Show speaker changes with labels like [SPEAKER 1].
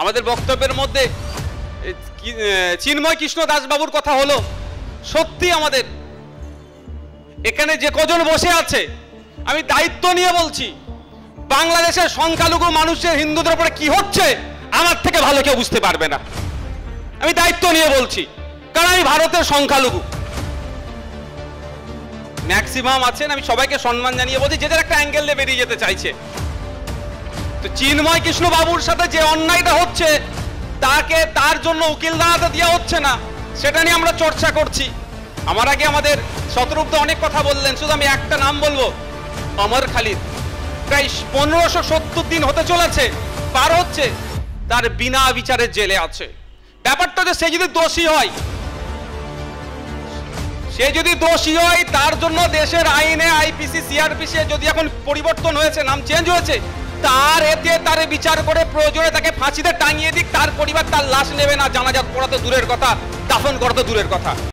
[SPEAKER 1] আমাদের বক্তব্যের মধ্যে চিন্ময় কৃষ্ণ দাসবাবুর কথা হলো। সত্যি আমাদের এখানে যে কজন বসে আছে, আমি দায়িত্ব নিয়ে বলছি, বাংলাদেশের সংখ্যালঘু মানুষের হিন্দুদের উপরে কি হচ্ছে আমার থেকে ভালো কেউ বুঝতে পারবে না। আমি দায়িত্ব নিয়ে বলছি, কারণ আমি ভারতের সংখ্যালঘু। ম্যাক্সিমাম আছেন, আমি সবাইকে সম্মান জানিয়ে বলছি, যে যার একটা অ্যাঙ্গেল দিয়ে বেরিয়ে যেতে চাইছে। তো চিন্ময় কৃষ্ণ বাবুর সাথে যে অন্যায়টা হচ্ছে, তাকে তার জন্য উকিল দাঁড়াতে দেওয়া হচ্ছে না, সেটা নিয়ে আমরা চর্চা করছি। আমার আগে আমাদের শতরূপদা অনেক কথা বললেন, শুধু আমি একটা নাম বলবো, অমর খালিদ। প্রায় 1570 দিন হতে চলেছে, পার হচ্ছে, তার বিনা বিচারে জেলে আছে। ব্যাপারটা যে সে যদি দোষী হয়, তার জন্য দেশের আইনে আইপিসি সিআরপিসি যদি এখন পরিবর্তন হয়েছে, নাম চেঞ্জ হয়েছে, তার বিচার করে প্রয়োজনে তাকে ফাঁসিতে টাঙিয়ে দিক, তার পরিবার তার লাশ নেবে না, জানাজা পড়া তো দূরের কথা, দাফন করা তো দূরের কথা।